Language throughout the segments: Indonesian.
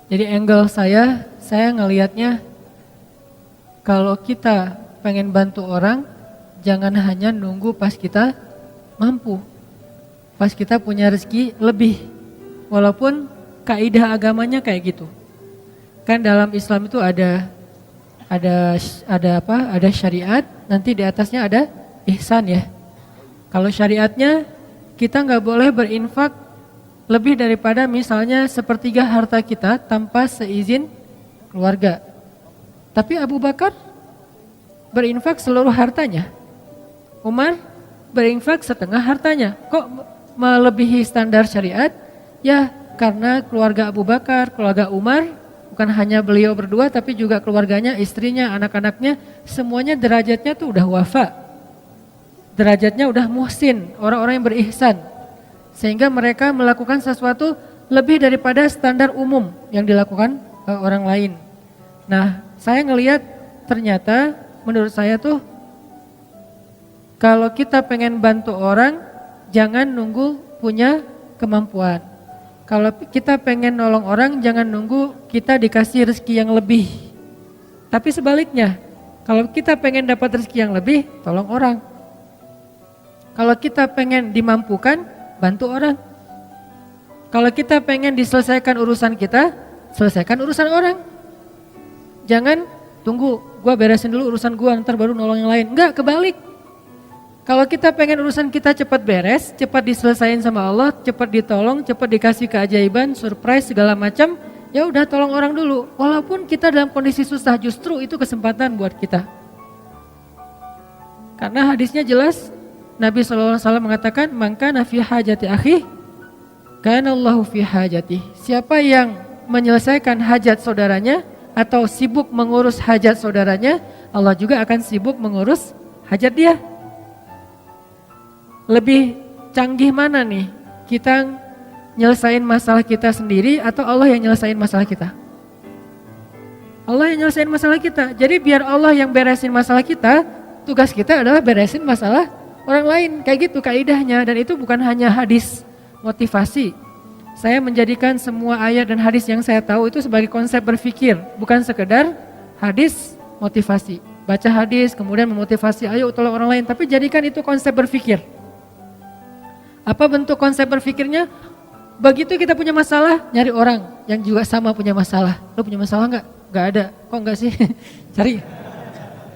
Jadi angle saya ngelihatnya kalau kita pengen bantu orang, jangan hanya nunggu pas kita mampu, pas kita punya rezeki lebih. Walaupun kaidah agamanya kayak gitu. Kan dalam Islam itu ada syariat, nanti di atasnya ada ihsan ya. Kalau syariatnya kita nggak boleh berinfak lebih daripada misalnya sepertiga harta kita tanpa seizin keluarga. Tapi Abu Bakar berinfak seluruh hartanya. Umar berinfak setengah hartanya. Kok melebihi standar syariat? Ya karena keluarga Abu Bakar, keluarga Umar, bukan hanya beliau berdua tapi juga keluarganya, istrinya, anak-anaknya, semuanya derajatnya tuh udah wafa. Derajatnya udah muhsin, orang-orang yang berihsan. Sehingga mereka melakukan sesuatu lebih daripada standar umum yang dilakukan orang lain. Nah, saya ngelihat ternyata menurut saya tuh kalau kita pengen bantu orang, jangan nunggu punya kemampuan. Kalau kita pengen nolong orang, jangan nunggu kita dikasih rezeki yang lebih. Tapi sebaliknya, kalau kita pengen dapat rezeki yang lebih, tolong orang. Kalau kita pengen dimampukan, bantu orang. Kalau kita pengen diselesaikan urusan kita, selesaikan urusan orang. Jangan tunggu, gua beresin dulu urusan gua, ntar baru nolong yang lain. Enggak, kebalik. Kalau kita pengen urusan kita cepat beres, cepat diselesain sama Allah, cepat ditolong, cepat dikasih keajaiban, surprise segala macam, ya udah tolong orang dulu. Walaupun kita dalam kondisi susah, justru itu kesempatan buat kita. Karena hadisnya jelas, Nabi SAW mengatakan, "Maka nafi hajati akhi, kana Allahu fi hajati." Siapa yang menyelesaikan hajat saudaranya atau sibuk mengurus hajat saudaranya, Allah juga akan sibuk mengurus hajat dia. Lebih canggih mana nih? Kita nyelesain masalah kita sendiri atau Allah yang nyelesain masalah kita? Allah yang nyelesain masalah kita. Jadi biar Allah yang beresin masalah kita, tugas kita adalah beresin masalah orang lain. Kayak gitu kaidahnya, dan itu bukan hanya hadis motivasi. Saya menjadikan semua ayat dan hadis yang saya tahu itu sebagai konsep berpikir, bukan sekedar hadis motivasi. Baca hadis kemudian memotivasi, ayo tolong orang lain, tapi jadikan itu konsep berpikir. Apa bentuk konsep berpikirnya? Begitu kita punya masalah, nyari orang yang juga sama punya masalah. Lo punya masalah enggak? Enggak ada. Kok enggak sih? Cari.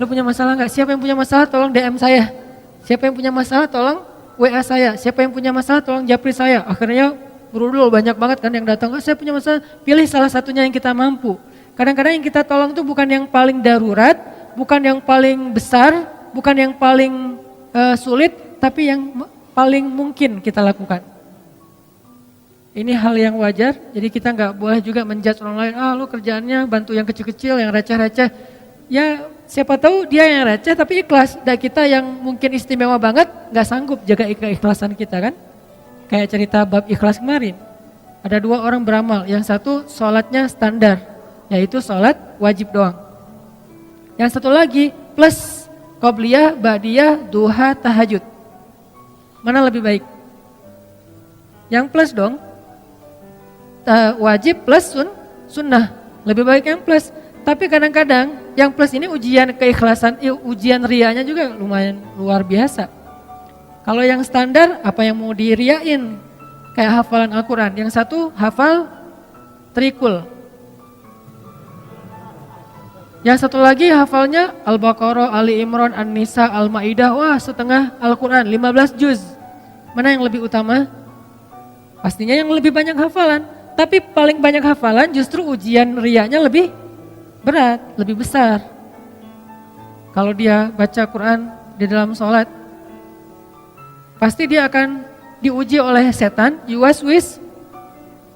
Lo punya masalah enggak? Siapa yang punya masalah tolong DM saya. Siapa yang punya masalah tolong WA saya. Siapa yang punya masalah tolong japri saya. Akhirnya berudul banyak banget kan yang datang. Saya punya masalah, pilih salah satunya yang kita mampu. Kadang-kadang yang kita tolong itu bukan yang paling darurat, bukan yang paling besar, bukan yang paling sulit, tapi yang paling mungkin kita lakukan. Ini hal yang wajar, jadi kita nggak boleh juga menjudge orang lain, lo kerjaannya bantu yang kecil-kecil, yang receh-receh. Ya siapa tahu dia yang receh tapi ikhlas, dan kita yang mungkin istimewa banget nggak sanggup jaga keikhlasan kita kan. Kayak cerita bab ikhlas kemarin, ada 2 orang beramal, yang satu sholatnya standar, yaitu sholat wajib doang. Yang satu lagi plus qobliyah, ba'diyah, duha, tahajud. Mana lebih baik? Yang plus dong, wajib plus sunnah, lebih baik yang plus. Tapi kadang-kadang yang plus ini ujian keikhlasan, ujian rianya juga lumayan luar biasa. Kalau yang standar apa yang mau diriain? Kayak hafalan Al-Quran, yang satu hafal trikul. Yang satu lagi hafalnya Al-Baqarah, Ali Imran, An-Nisa, Al-Maidah, wah setengah Al-Quran, 15 juz. Mana yang lebih utama? Pastinya yang lebih banyak hafalan. Tapi paling banyak hafalan justru ujian riyanya lebih berat, lebih besar. Kalau dia baca Quran di dalam sholat, pasti dia akan diuji oleh setan, yuwaswis.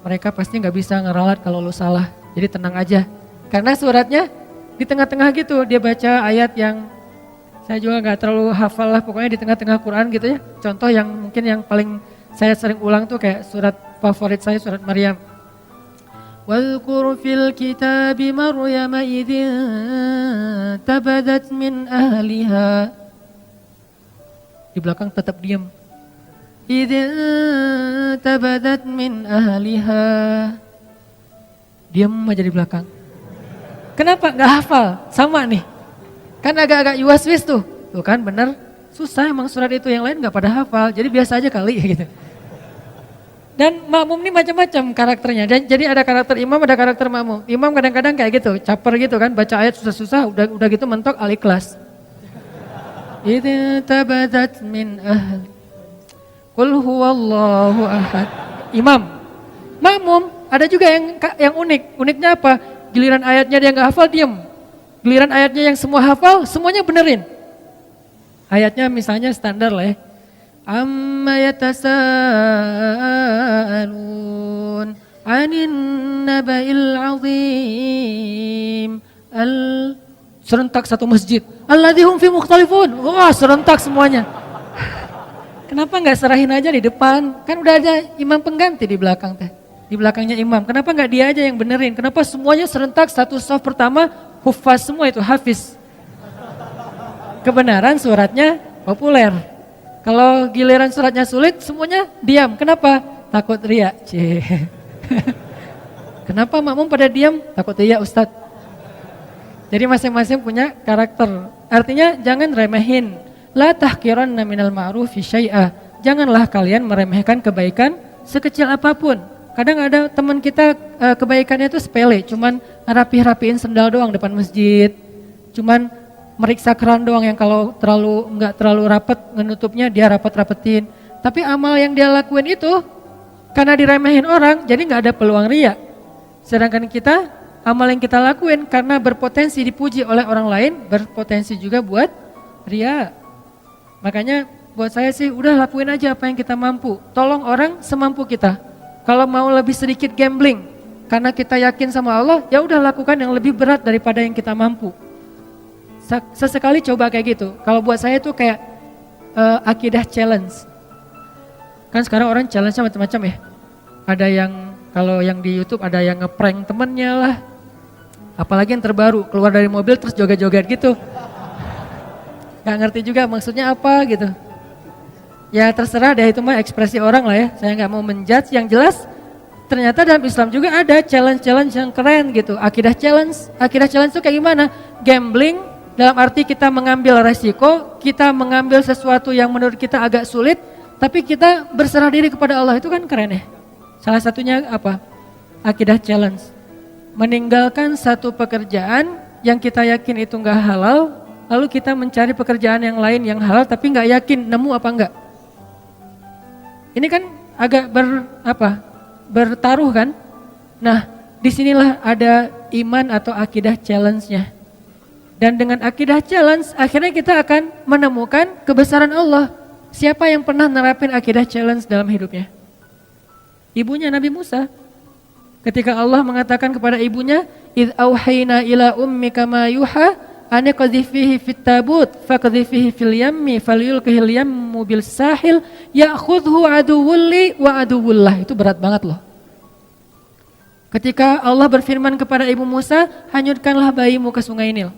Mereka pasti gak bisa ngeralat kalau lu salah, jadi tenang aja. Karena suratnya di tengah-tengah gitu, dia baca ayat yang saya juga gak terlalu hafal lah, pokoknya di tengah-tengah Quran gitu ya. Contoh yang mungkin yang paling saya sering ulang tuh kayak surat favorit saya, surat Maryam. Wadhkur fil kitabi Maryam idzin tabadat min ahliha. Di belakang tetap diam. Idzin tabadat min ahliha. diam aja di belakang. Kenapa? Nggak hafal, sama nih. Kan agak-agak yuwas-wis tuh kan bener. Susah emang surat itu, yang lain nggak pada hafal, jadi biasa aja kali gitu. Dan makmum ini macam-macam karakternya. Dan jadi ada karakter imam, ada karakter makmum. Imam kadang-kadang kayak gitu, caper gitu kan, baca ayat susah-susah, udah gitu mentok Al-Ikhlas. Idza tabadat min ahli qul huwallahu ahad. Imam. Makmum ada juga yang unik. Uniknya apa? Giliran ayatnya dia nggak hafal, diam. Giliran ayatnya yang semua hafal, semuanya benerin. Ayatnya misalnya standar lah ya. Amma yatasaalun 'anin naba'il 'azim. Serentak satu masjid. Alladzihum fi mukhtalifun. Wah, serentak semuanya. Kenapa nggak serahin aja di depan? Kan udah ada imam pengganti di belakang teh. Di belakangnya imam. Kenapa nggak dia aja yang benerin? Kenapa semuanya serentak satu shaf pertama hufaz semua itu, hafiz. Kebenaran suratnya populer. Kalau giliran suratnya sulit, semuanya diam. Kenapa? Takut riya. Kenapa makmum pada diam? Takut riya, Ustadz. Jadi masing-masing punya karakter. Artinya jangan remehin. La tahqiranna minal ma'rufi syai'a. Janganlah kalian meremehkan kebaikan sekecil apapun. Kadang ada teman kita kebaikannya itu sepele, cuman rapihin sendal doang depan masjid. Cuman meriksa keran doang yang kalau nggak terlalu rapet ngenutupnya dia rapetin. Tapi amal yang dia lakuin itu karena diremehin orang jadi nggak ada peluang riya. Sedangkan kita amal yang kita lakuin karena berpotensi dipuji oleh orang lain berpotensi juga buat riya. Makanya buat saya sih udah lakuin aja apa yang kita mampu. Tolong orang semampu kita. Kalau mau lebih sedikit gambling karena kita yakin sama Allah ya udah lakukan yang lebih berat daripada yang kita mampu. Sesekali coba kayak gitu. Kalau buat saya tuh kayak akidah challenge. Kan sekarang orang challenge-nya macam-macam ya. Ada yang kalau yang di YouTube ada yang ngeprank temennya lah. Apalagi yang terbaru keluar dari mobil terus joget-joget gitu. Gak ngerti juga maksudnya apa gitu. Ya terserah deh itu mah ekspresi orang lah ya. Saya gak mau menjudge, yang jelas ternyata dalam Islam juga ada challenge-challenge yang keren gitu. Akidah challenge itu kayak gimana? Gambling. Dalam arti kita mengambil resiko, kita mengambil sesuatu yang menurut kita agak sulit, tapi kita berserah diri kepada Allah, itu kan keren ya. Salah satunya apa? Akidah challenge. Meninggalkan satu pekerjaan yang kita yakin itu enggak halal, lalu kita mencari pekerjaan yang lain yang halal tapi enggak yakin nemu apa enggak. Ini kan agak bertaruh kan? Nah, disinilah ada iman atau akidah challenge-nya. Dan dengan akidah challenge, akhirnya kita akan menemukan kebesaran Allah. Siapa yang pernah nerapin akidah challenge dalam hidupnya? Ibunya Nabi Musa. Ketika Allah mengatakan kepada ibunya, "Idz auhayna ila ummika ma yuha, an qadhifihi fit tabut, faqdhifihi fil yammi, falyulqihil yammu bil sahil, ya'khudhu aduwwul li wa aduwwullah." Itu berat banget loh. Ketika Allah berfirman kepada ibu Musa, "Hanyutkanlah bayimu ke sungai Nil."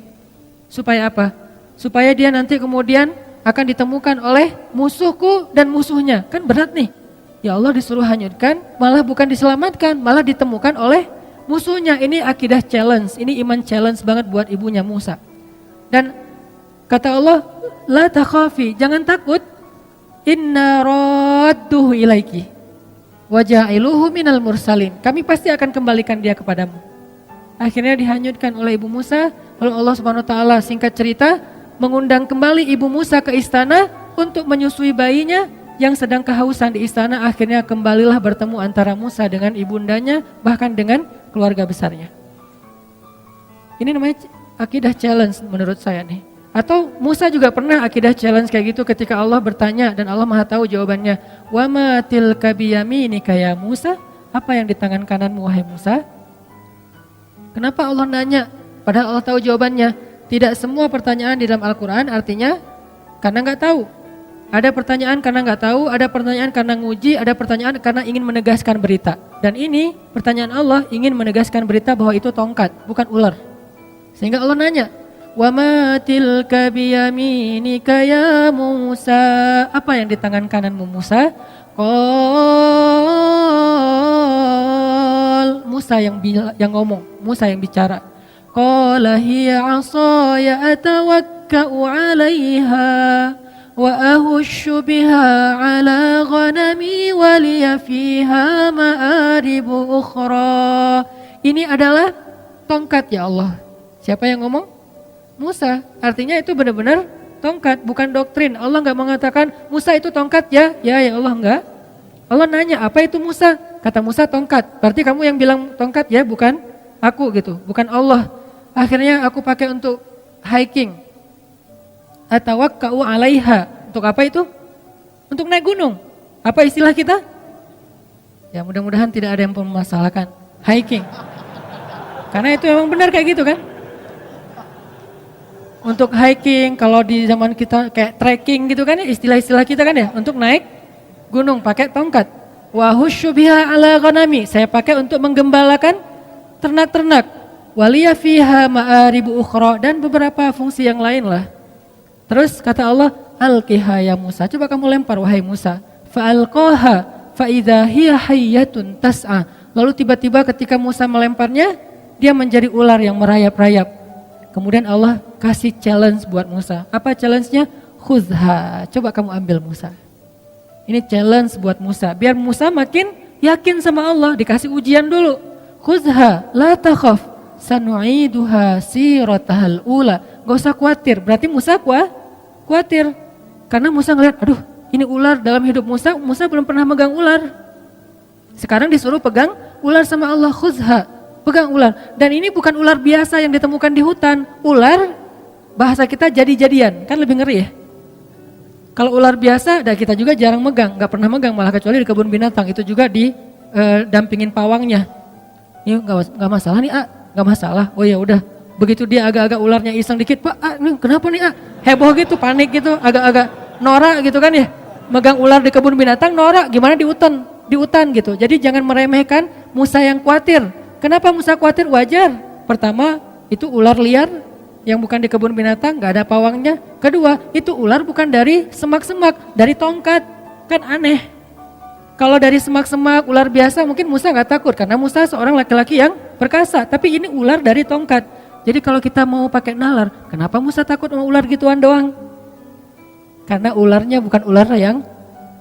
Supaya apa? Supaya dia nanti kemudian akan ditemukan oleh musuhku dan musuhnya. Kan berat nih. Ya Allah disuruh hanyutkan, malah bukan diselamatkan, malah ditemukan oleh musuhnya. Ini akidah challenge, ini iman challenge banget buat ibunya Musa. Dan kata Allah, la takhafi, jangan takut. Inna radduhu ilaiki wa ja'iluhu minal mursalin. Kami pasti akan kembalikan dia kepadamu. Akhirnya dihanyutkan oleh ibu Musa. Lalu Allah Subhanahu wa taala singkat cerita mengundang kembali ibu Musa ke istana untuk menyusui bayinya yang sedang kehausan di istana. Akhirnya kembalilah bertemu antara Musa dengan ibundanya, bahkan dengan keluarga besarnya. Ini namanya akidah challenge menurut saya nih. Atau Musa juga pernah akidah challenge kayak gitu ketika Allah bertanya dan Allah Maha tahu jawabannya. Wa ma tilka biyaminika ya Musa? Apa yang di tangan kananmu wahai Musa? Kenapa Allah nanya? Padahal Allah tahu jawabannya. Tidak semua pertanyaan di dalam Al-Quran artinya karena nggak tahu. Ada pertanyaan karena nggak tahu, ada pertanyaan karena nguji, ada pertanyaan karena ingin menegaskan berita. Dan ini pertanyaan Allah ingin menegaskan berita bahwa itu tongkat, bukan ular. Sehingga Allah nanya, "Wa ma tilka biyaminika ya Musa?" Apa yang di tangan kananmu Musa? Musa yang ngomong, Musa yang bicara. Qala hiya 'ashaya atawakka'u 'alaiha wa ahushu biha 'ala ghanami wa liya fiha ma'aribu ukhra. Ini adalah tongkat ya Allah. Siapa yang ngomong? Musa. Artinya itu benar-benar tongkat, bukan doktrin. Allah enggak mengatakan Musa itu tongkat ya. Ya Allah enggak. Allah nanya, apa itu Musa? Kata Musa tongkat. Berarti kamu yang bilang tongkat ya, bukan aku gitu, bukan Allah. Akhirnya aku pakai untuk hiking. Atawakka'u 'alaiha. Untuk apa itu? Untuk naik gunung. Apa istilah kita? Ya mudah-mudahan tidak ada yang mempermasalahkan. Hiking. Karena itu memang benar kayak gitu kan? Untuk hiking, kalau di zaman kita kayak trekking gitu kan ya, istilah-istilah kita kan ya, untuk naik gunung pakai tongkat. Wa husyu biha 'ala ghanami. Saya pakai untuk menggembalakan ternak-ternak. Waliya fiha ma'aribu ukhra, dan beberapa fungsi yang lain lah. Terus kata Allah, alqiha ya Musa, coba kamu lempar wahai Musa. Fa'alqaha fa'idha hiya hayyatun tas'a. Lalu tiba-tiba ketika Musa melemparnya, dia menjadi ular yang merayap-rayap. Kemudian Allah kasih challenge buat Musa. Apa challenge-nya? Khuzha, coba kamu ambil Musa. Ini challenge buat Musa, biar Musa makin yakin sama Allah, dikasih ujian dulu. Khuzha la takhaf sanu'iduha siratahal ula. Gak usah khawatir, berarti Musa khawatir. Karena Musa ngeliat, aduh ini ular dalam hidup Musa belum pernah megang ular. Sekarang disuruh pegang ular sama Allah, khuzha, pegang ular. Dan ini bukan ular biasa yang ditemukan di hutan. Ular, bahasa kita jadi-jadian, kan lebih ngeri ya. Kalau ular biasa, dan kita juga jarang megang, gak pernah megang, malah kecuali di kebun binatang. Itu juga dampingin pawangnya. Ini gak masalah nih, gak masalah. Oh ya udah, begitu dia agak-agak ularnya iseng dikit, Pak, ini kenapa nih, heboh gitu, panik gitu, agak-agak norak gitu kan ya. Megang ular di kebun binatang norak, gimana di hutan gitu. Jadi jangan meremehkan Musa yang khawatir. Kenapa Musa khawatir? Wajar. Pertama, itu ular liar yang bukan di kebun binatang, gak ada pawangnya. Kedua, itu ular bukan dari semak-semak, dari tongkat, kan aneh. Kalau dari semak-semak, ular biasa mungkin Musa gak takut, karena Musa seorang laki-laki yang perkasa. Tapi ini ular dari tongkat. Jadi kalau kita mau pakai nalar, kenapa Musa takut sama ular gituan doang? Karena ularnya bukan ular yang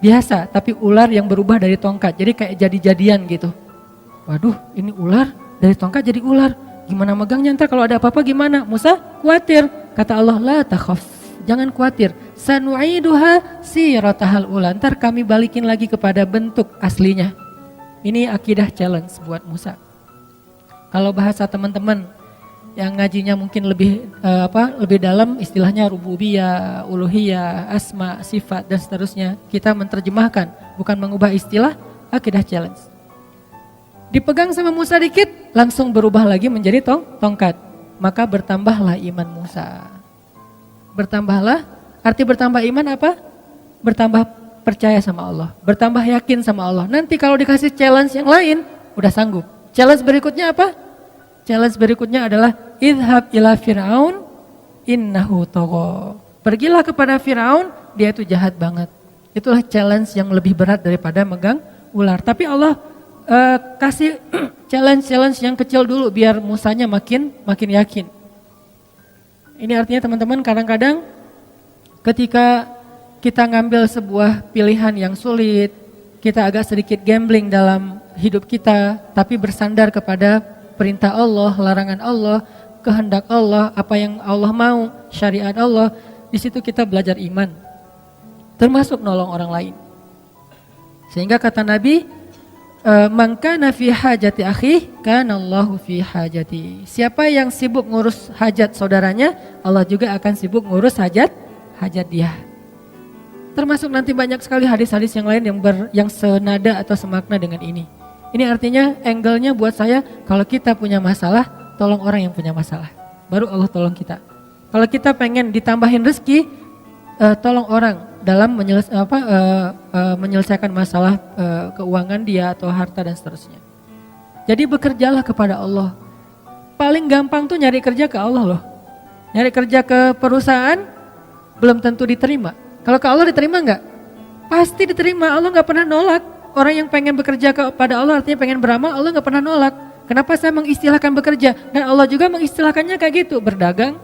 biasa, tapi ular yang berubah dari tongkat. Jadi kayak jadi-jadian gitu. Waduh, ini ular dari tongkat jadi ular. Gimana megangnya ntar kalau ada apa-apa gimana? Musa khawatir. Kata Allah, la takhaf, jangan khawatir. Sanu'iduha siratahal ula. Ntar kami balikin lagi kepada bentuk aslinya. Ini akidah challenge buat Musa. Kalau bahasa teman-teman yang ngajinya mungkin lebih lebih dalam, istilahnya rububiyah, uluhiyah, asma, sifat dan seterusnya. Kita menerjemahkan, bukan mengubah istilah, akidah challenge. Dipegang sama Musa dikit, langsung berubah lagi menjadi tongkat. Maka bertambahlah iman Musa. Bertambahlah, arti bertambah iman apa? Bertambah percaya sama Allah, bertambah yakin sama Allah. Nanti kalau dikasih challenge yang lain, udah sanggup. Challenge berikutnya apa? Challenge berikutnya adalah idhab ila Fir'aun innahu tagha. Pergilah kepada Fir'aun, dia itu jahat banget. Itulah challenge yang lebih berat daripada megang ular. Tapi Allah kasih challenge yang kecil dulu biar Musanya makin yakin. Ini artinya teman-teman, kadang-kadang ketika kita ngambil sebuah pilihan yang sulit, kita agak sedikit gambling dalam hidup kita, tapi bersandar kepada perintah Allah, larangan Allah, kehendak Allah, apa yang Allah mau, syariat Allah. Di situ kita belajar iman, termasuk nolong orang lain. Sehingga kata Nabi, man kana fi hajati akhi kana Allahu fi hajati. Siapa yang sibuk ngurus hajat saudaranya, Allah juga akan sibuk ngurus hajat dia. Termasuk nanti banyak sekali hadis-hadis yang lain yang senada atau semakna dengan ini. Ini artinya angle-nya buat saya, kalau kita punya masalah, tolong orang yang punya masalah. Baru Allah tolong kita. Kalau kita pengen ditambahin rezeki, tolong orang dalam menyelesaikan masalah keuangan dia atau harta dan seterusnya. Jadi bekerjalah kepada Allah. Paling gampang tuh nyari kerja ke Allah loh. Nyari kerja ke perusahaan belum tentu diterima. Kalau ke Allah diterima enggak? Pasti diterima. Allah enggak pernah nolak. Orang yang pengen bekerja kepada Allah artinya pengen beramal, Allah enggak pernah nolak. Kenapa saya mengistilahkan bekerja? Dan Allah juga mengistilahkannya kayak gitu, berdagang.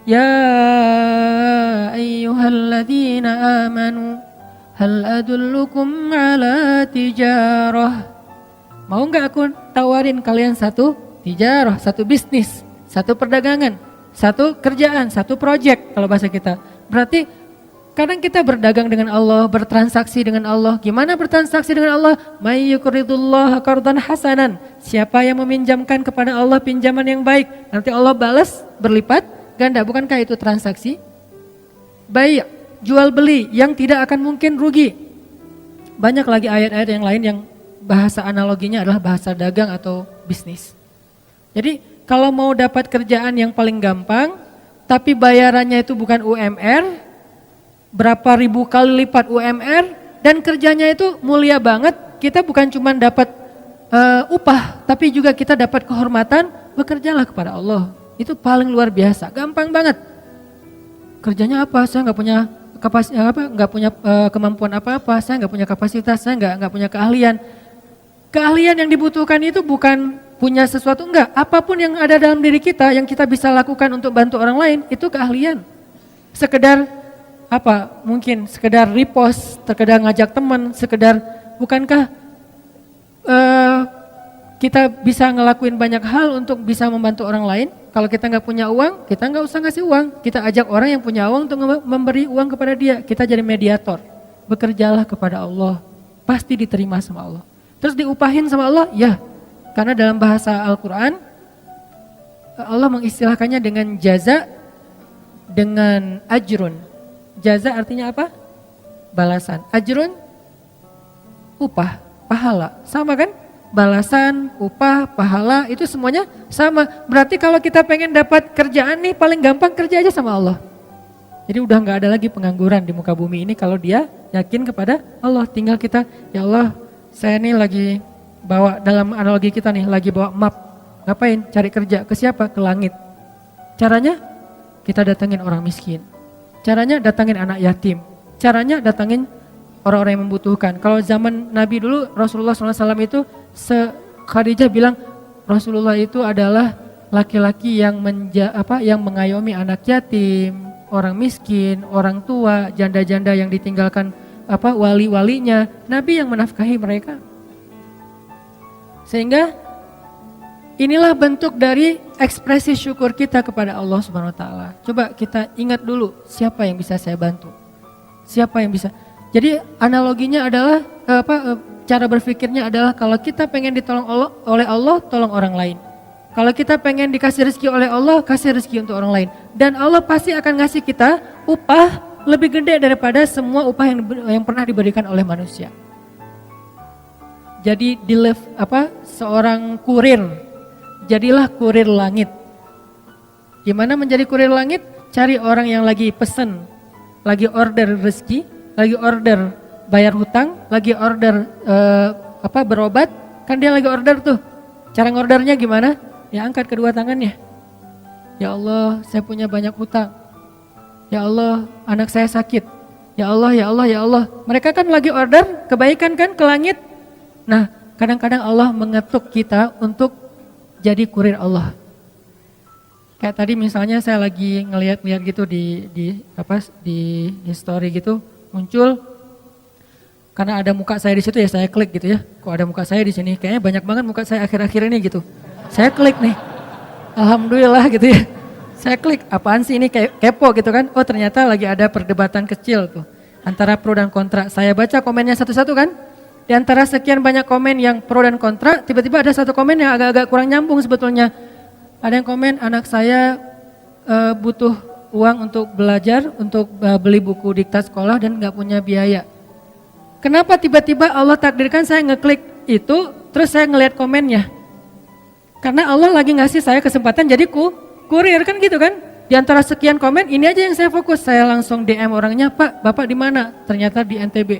Ya ayyuhalladzina amanu hal adullukum ala tijarah. Mau nggak aku tawarin kalian satu tijarah, satu bisnis, satu perdagangan, satu kerjaan, satu project kalau bahasa kita. Berarti kadang kita berdagang dengan Allah, bertransaksi dengan Allah. Gimana bertransaksi dengan Allah? May yuqridullaha qardan hasanan. Siapa yang meminjamkan kepada Allah pinjaman yang baik, nanti Allah balas berlipat ganda. Bukankah itu transaksi? Baik, jual beli yang tidak akan mungkin rugi. Banyak lagi ayat-ayat yang lain yang bahasa analoginya adalah bahasa dagang atau bisnis. Jadi kalau mau dapat kerjaan yang paling gampang, tapi bayarannya itu bukan UMR, berapa ribu kali lipat UMR, dan kerjanya itu mulia banget, kita bukan cuma dapat upah, tapi juga kita dapat kehormatan, bekerjalah kepada Allah. Itu paling luar biasa, gampang banget. Kerjanya apa? Saya nggak punya kemampuan apa-apa, saya nggak punya kapasitas, saya nggak punya keahlian. Keahlian yang dibutuhkan itu bukan punya sesuatu, enggak. Apapun yang ada dalam diri kita yang kita bisa lakukan untuk bantu orang lain, itu keahlian. Sekedar mungkin sekedar repost, sekedar ngajak teman, sekedar, bukankah kita bisa ngelakuin banyak hal untuk bisa membantu orang lain? Kalau kita nggak punya uang, kita nggak usah ngasih uang. Kita ajak orang yang punya uang untuk memberi uang kepada dia. Kita jadi mediator. Bekerjalah kepada Allah, pasti diterima sama Allah. Terus diupahin sama Allah? Ya, karena dalam bahasa Al-Quran, Allah mengistilahkannya dengan jaza, dengan ajrun. Jaza artinya apa? Balasan. Ajrun, upah, pahala. Sama kan? Balasan, upah, pahala, itu semuanya sama. Berarti kalau kita pengen dapat kerjaan nih, paling gampang kerja aja sama Allah. Jadi udah gak ada lagi pengangguran di muka bumi ini kalau dia yakin kepada Allah. Tinggal kita, ya Allah, saya nih lagi bawa, dalam analogi kita nih, lagi bawa map. Ngapain? Cari kerja. Ke siapa? Ke langit. Caranya? Kita datangin orang miskin. Caranya datangin anak yatim. Caranya datangin orang-orang yang membutuhkan. Kalau zaman Nabi dulu, Rasulullah SAW itu, Khadijah bilang Rasulullah itu adalah laki-laki yang mengayomi anak yatim, orang miskin, orang tua, janda-janda yang ditinggalkan wali-walinya. Nabi yang menafkahi mereka. Sehingga inilah bentuk dari ekspresi syukur kita kepada Allah Subhanahu wa taala. Coba kita ingat dulu, siapa yang bisa saya bantu? Siapa yang bisa? Jadi analoginya adalah cara berpikirnya adalah kalau kita pengen ditolong oleh Allah, tolong orang lain. Kalau kita pengen dikasih rezeki oleh Allah, kasih rezeki untuk orang lain. Dan Allah pasti akan ngasih kita upah lebih gede daripada semua upah yang pernah diberikan oleh manusia. Jadi seorang kurir, jadilah kurir langit. Gimana menjadi kurir langit? Cari orang yang lagi pesen, lagi order rezeki, lagi order bayar hutang, lagi order berobat, kan dia lagi order tuh. Cara ngordernya gimana? Ya angkat kedua tangannya. Ya Allah, saya punya banyak hutang. Ya Allah, anak saya sakit. Ya Allah, ya Allah, ya Allah. Mereka kan lagi order kebaikan kan ke langit. Nah, kadang-kadang Allah mengetuk kita untuk jadi kurir Allah. Kayak tadi misalnya saya lagi ngelihat gitu di history gitu, muncul karena ada muka saya di situ ya saya klik gitu ya. Kok ada muka saya di sini? Kayaknya banyak banget muka saya akhir-akhir ini gitu. Saya klik nih. Alhamdulillah gitu ya. Saya klik, apaan sih ini, kayak kepo gitu kan. Oh ternyata lagi ada perdebatan kecil tuh antara pro dan kontra. Saya baca komennya satu-satu kan. Di antara sekian banyak komen yang pro dan kontra, tiba-tiba ada satu komen yang agak-agak kurang nyambung sebetulnya. Ada yang komen, anak saya butuh uang untuk belajar, untuk beli buku diktat sekolah dan gak punya biaya. Kenapa tiba-tiba Allah takdirkan saya ngeklik itu, terus saya ngelihat komennya? Karena Allah lagi ngasih saya kesempatan jadi kurir kan gitu kan. Di antara sekian komen, ini aja yang saya fokus. Saya langsung DM orangnya, Pak, Bapak di mana? Ternyata di NTB,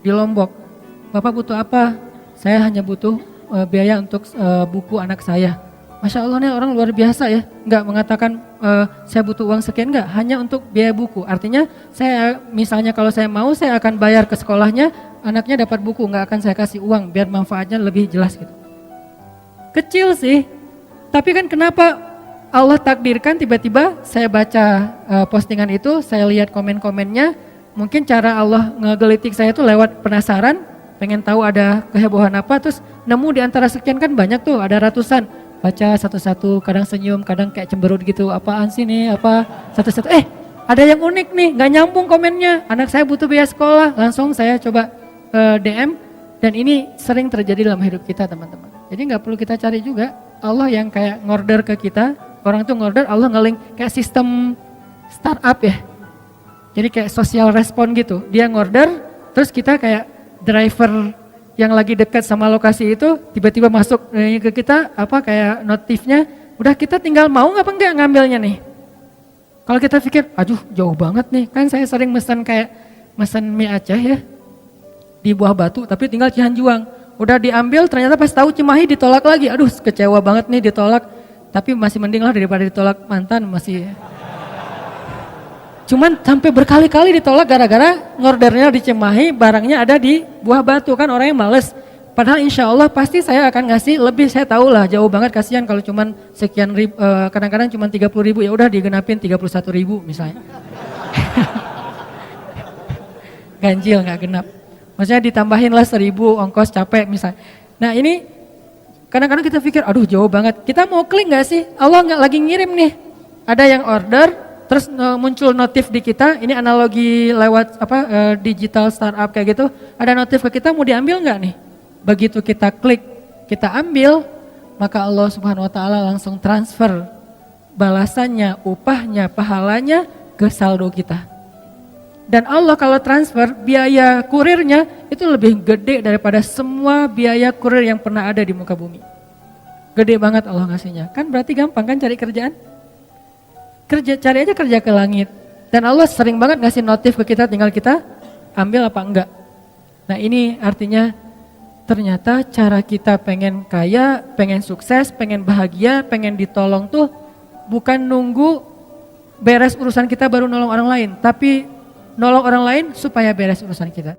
di Lombok. Bapak butuh apa? Saya hanya butuh biaya untuk buku anak saya. Masya Allah nih orang luar biasa ya, nggak mengatakan saya butuh uang sekian, nggak, hanya untuk biaya buku. Artinya saya misalnya kalau saya mau saya akan bayar ke sekolahnya, anaknya dapat buku, nggak akan saya kasih uang biar manfaatnya lebih jelas gitu. Kecil sih, tapi kan kenapa Allah takdirkan tiba-tiba saya baca postingan itu, saya lihat komen-komennya, mungkin cara Allah ngegelitik saya itu lewat penasaran, pengen tahu ada kehebohan apa, terus nemu di antara sekian kan banyak tuh, ada ratusan, baca satu-satu, kadang senyum, kadang kayak cemberut gitu, apaan sih nih, apa, satu-satu, ada yang unik nih, gak nyambung komennya, anak saya butuh biaya sekolah, langsung saya coba DM, dan ini sering terjadi dalam hidup kita teman-teman. Jadi gak perlu kita cari juga, Allah yang kayak ngorder ke kita, orang tuh ngorder, Allah nge-link kayak sistem startup ya. Jadi kayak social respon gitu, dia ngorder, terus kita kayak driver yang lagi dekat sama lokasi itu tiba-tiba masuk ke kita apa kayak notifnya, udah kita tinggal mau apa enggak ngambilnya nih. Kalau kita pikir, aduh jauh banget nih, kan saya sering mesen mie Aceh ya di Buah Batu, tapi tinggal Cihanjuang. Udah diambil ternyata pas tahu Cimahi ditolak lagi, aduh kecewa banget nih ditolak. Tapi masih mending lah daripada ditolak mantan masih. Cuman sampai berkali-kali ditolak gara-gara ngordernya di Cimahi, barangnya ada di Buah Batu, kan orangnya males. Padahal insya Allah pasti saya akan ngasih lebih, saya tahu lah jauh banget, kasihan kalau cuman sekian ribu, kadang-kadang cuman 30.000, ya udah digenapin 31.000 misalnya. Ganjil nggak genap. Maksudnya ditambahin lah 1.000 ongkos capek misalnya. Nah ini kadang-kadang kita pikir aduh jauh banget, kita mau klik nggak sih? Allah nggak lagi ngirim nih, ada yang order, terus muncul notif di kita, ini analogi lewat digital startup kayak gitu, ada notif ke kita mau diambil nggak nih? Begitu kita klik, kita ambil, maka Allah Subhanahu Wa Taala langsung transfer balasannya, upahnya, pahalanya ke saldo kita. Dan Allah kalau transfer biaya kurirnya itu lebih gede daripada semua biaya kurir yang pernah ada di muka bumi. Gede banget Allah ngasihnya. Kan berarti gampang kan cari kerjaan? Cari aja kerja ke langit. Dan Allah sering banget ngasih notif ke kita, tinggal kita ambil apa enggak. Nah ini artinya ternyata cara kita pengen kaya, pengen sukses, pengen bahagia, pengen ditolong tuh bukan nunggu beres urusan kita baru nolong orang lain. Tapi nolong orang lain supaya beres urusan kita.